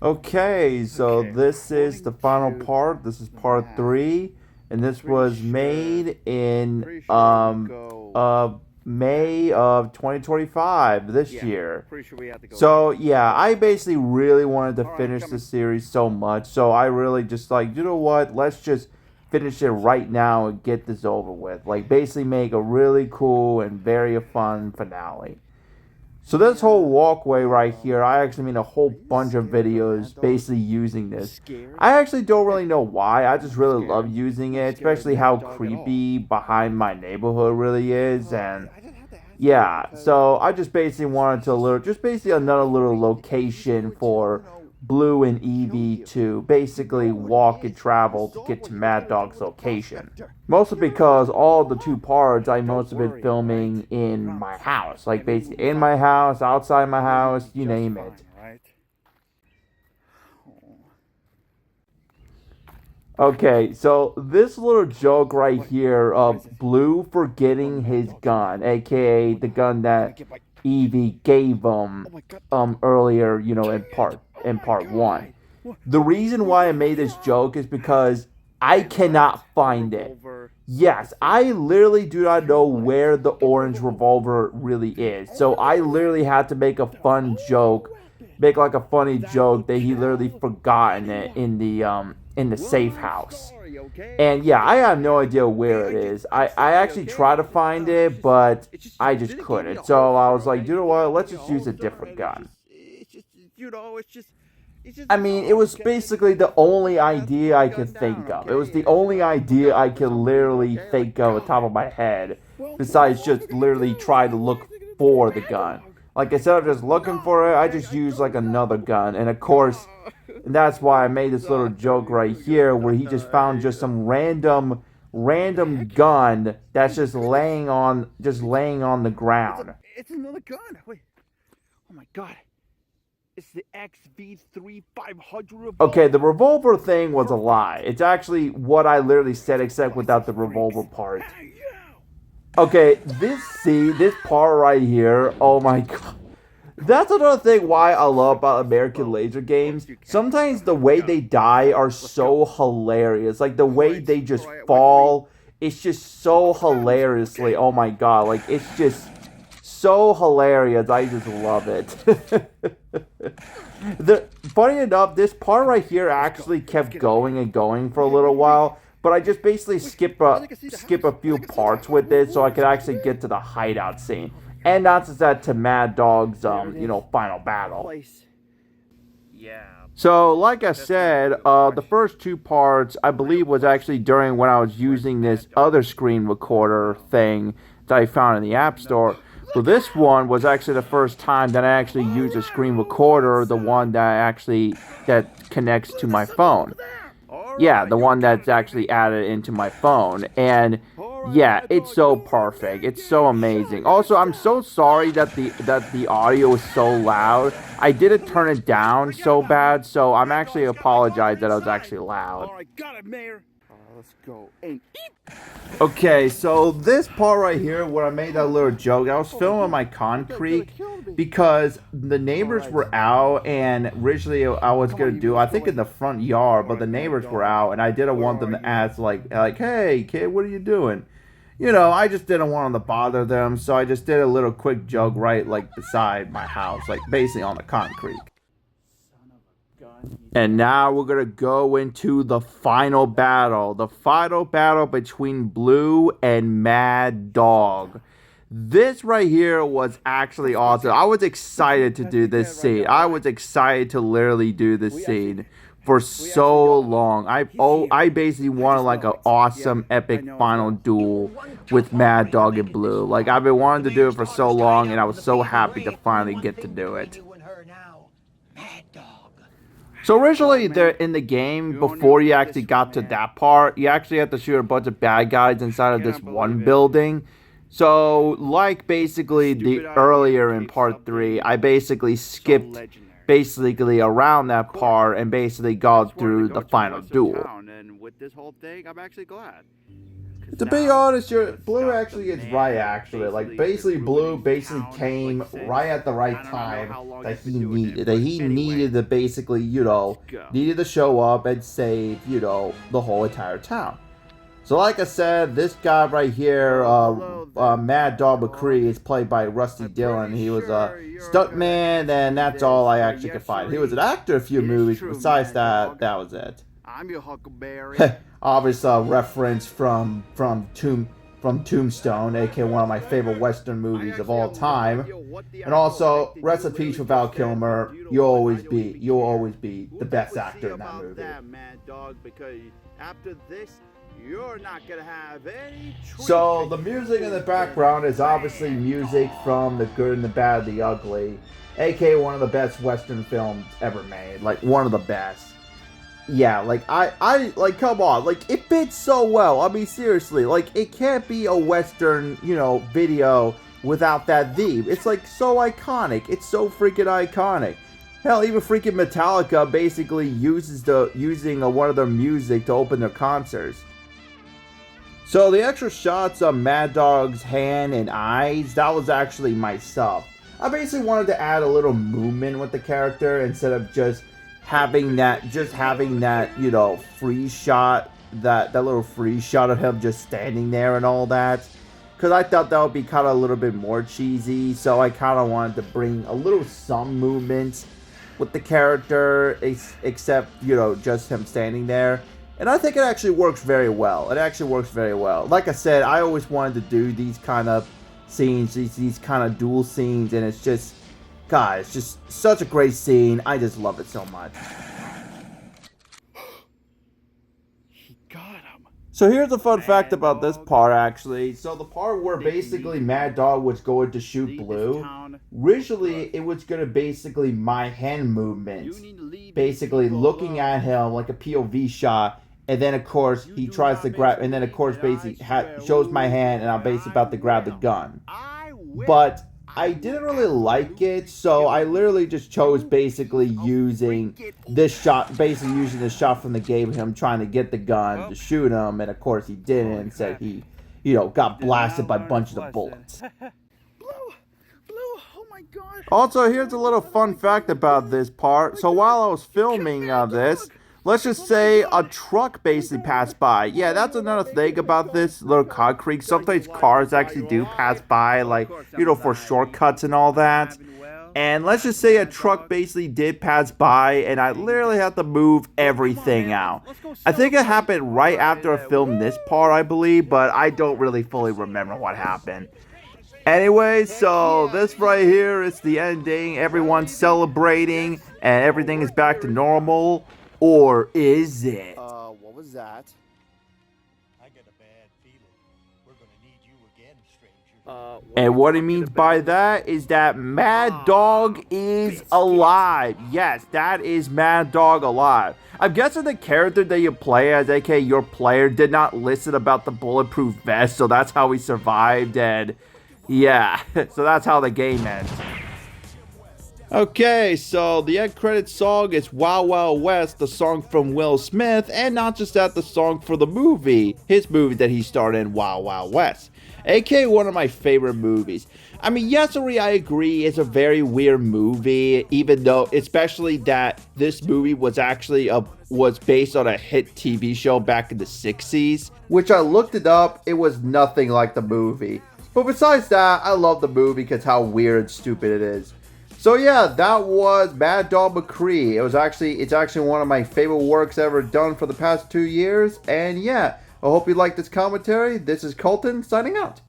Okay, so this is the final part. This is part three, and this was made in uh May of 2025 this year. So yeah, I basically really wanted to finish the series so much, so I really just like, you know what? Let's just finish it right now and get this over with. Like basically make a really cool and very fun finale. So this whole walkway right here, I actually made a whole bunch of videos basically using this. I actually don't really know why. I just really love using it, especially how creepy behind my neighborhood really is. And yeah, so I just basically wanted to just basically another little location for Blue and Evie to basically walk and travel to get to Mad Dog's location. Mostly because all the two parts I mostly been filming in my house, like basically in my house, outside my house, you name it. Okay, so this little joke right here of Blue forgetting his gun, aka the gun that Evie gave him earlier, in part one. The reason why I made this joke is because I cannot find it. Yes, I literally do not know where the orange revolver really is. So I literally had to make a fun joke, make like a funny joke that he literally forgotten it in the safe house. And yeah, I have no idea where it is. I actually tried to find it, but I just couldn't. So I was like, you know what? Let's just use a different gun. I mean, it was basically the only idea I could think of. It was the only idea I could literally think of at the top of my head, besides just literally try to look for the gun. Like, instead of just looking for it, I just used like another gun. And of course, that's why I made this little joke right here, where he just found just some random gun that's just laying on the ground. It's another gun. Wait. Oh my god. It's the XV3500 revolver. Okay, the revolver thing was a lie. It's actually what I literally said, except without the revolver part. Okay, this part right here, oh my god. That's another thing why I love about American laser games. Sometimes the way they die are so hilarious. Like the way they just fall, it's just so hilariously, oh my god. Like it's just so hilarious. I just love it. Funny enough, this part right here actually kept going and going for a little while, but I just basically skip a few parts with it so I could actually get to the hideout scene. And not just that, to Mad Dog's final battle. Yeah. So, like I said, the first two parts, I believe, was actually during when I was using this other screen recorder thing that I found in the App Store. So this one was actually the first time that I actually used a screen recorder, the one that connects to my phone. Yeah, the one that's actually added into my phone. And yeah, it's so perfect. It's so amazing. Also, I'm so sorry that the audio is so loud. I didn't turn it down so bad, so I'm actually apologize that I was actually loud. All right, got it, Mayor. Let's go. And Okay, so this part right here where I made that little joke, I was filming my concrete because the neighbors were out, and originally I was gonna do, I think in the front yard, but the neighbors were out, and I didn't want them to ask like, hey kid, what are you doing? I just didn't want them to bother them, so I just did a little quick joke right like beside my house, like basically on the concrete. And now we're going to go into the final battle. The final battle between Blue and Mad Dog. This right here was actually awesome. I was excited to do this scene. I was excited to literally do this scene for so long. I basically wanted like an awesome epic final duel with Mad Dog and Blue. Like I've been wanting to do it for so long, and I was so happy to finally get to do it. So originally, in the game, before you actually got to that part, you actually have to shoot a bunch of bad guys inside of this one building. So, like basically the earlier in part 3, I basically skipped basically around that part and basically got through the final duel. And with this whole thing, I'm actually glad. To be honest, Blue actually is right. Actually, like basically, Blue basically came right at the right time that he needed. That he needed to basically, needed to show up and save, the whole entire town. So, like I said, this guy right here, Mad Dog Mccree, is played by Rusty Dillon. He was a stuntman, and that's all I actually could find. He was an actor in a few movies. Besides that, that was it. I'm your Huckleberry. Obvious reference from Tombstone, aka one of my favorite Western movies of all time. And also, rest in peace for Val Kilmer. You'll always be the best actor in that movie. Mad Dog, because after this, you're not gonna have any. So the music in the background is obviously music from The Good and the Bad and the Ugly, aka one of the best Western films ever made. Like one of the best. Yeah, like I like, come on, like it fits so well. I mean, seriously, like it can't be a Western, video without that theme. It's like so iconic. It's so freaking iconic. Hell, even freaking Metallica basically using one of their music to open their concerts. So the extra shots of Mad Dog's hand and eyes, that was actually myself. I basically wanted to add a little movement with the character instead of just having that freeze shot, that little freeze shot of him just standing there and all that. Because I thought that would be kind of a little bit more cheesy, so I kind of wanted to bring a little some movement with the character, except, just him standing there. And I think it actually works very well. It actually works very well. Like I said, I always wanted to do these kind of scenes, these kind of duel scenes, and it's just, God, it's just such a great scene. I just love it so much. He got him. So here's a fun fact about this part, actually. So the part where basically Mad Dog was going to shoot Blue, originally it was going to basically my hand movement, basically looking at him like a POV shot, and then of course he tries to grab, and then of course basically shows my hand, and I'm basically about to grab the gun. But I didn't really like it, so I literally just chose basically using this shot, the shot from the game of him trying to get the gun to shoot him, and of course he didn't, and said he, got blasted by bunches of bullets. Also, here's a little fun fact about this part. So while I was filming this, let's just say a truck basically passed by. Yeah, that's another thing about this little concrete. Sometimes cars actually do pass by, like, for shortcuts and all that. And let's just say a truck basically did pass by, and I literally had to move everything out. I think it happened right after I filmed this part, I believe, but I don't really fully remember what happened. Anyway, so this right here is the ending. Everyone's celebrating, and everything is back to normal. Or is it? What was that? I got a bad feeling. We're gonna need you again, stranger. And what he means by that is that Mad Dog is alive. Yes, that is Mad Dog alive. I'm guessing the character that you play as, aka your player, did not listen about the bulletproof vest, so that's how he survived, and yeah, so that's how the game ends. Okay, so the end credits song is Wild Wild West, the song from Will Smith, and not just that, the song for the movie, his movie that he starred in, Wild Wild West, aka one of my favorite movies. I mean, yes, I agree, it's a very weird movie, even though, especially that this movie was actually was based on a hit TV show back in the 60s, which I looked it up, it was nothing like the movie. But besides that, I love the movie because how weird and stupid it is. So yeah, that was Mad Dog Mccree. It's actually one of my favorite works ever done for the past 2 years. And yeah, I hope you liked this commentary. This is Colton signing out.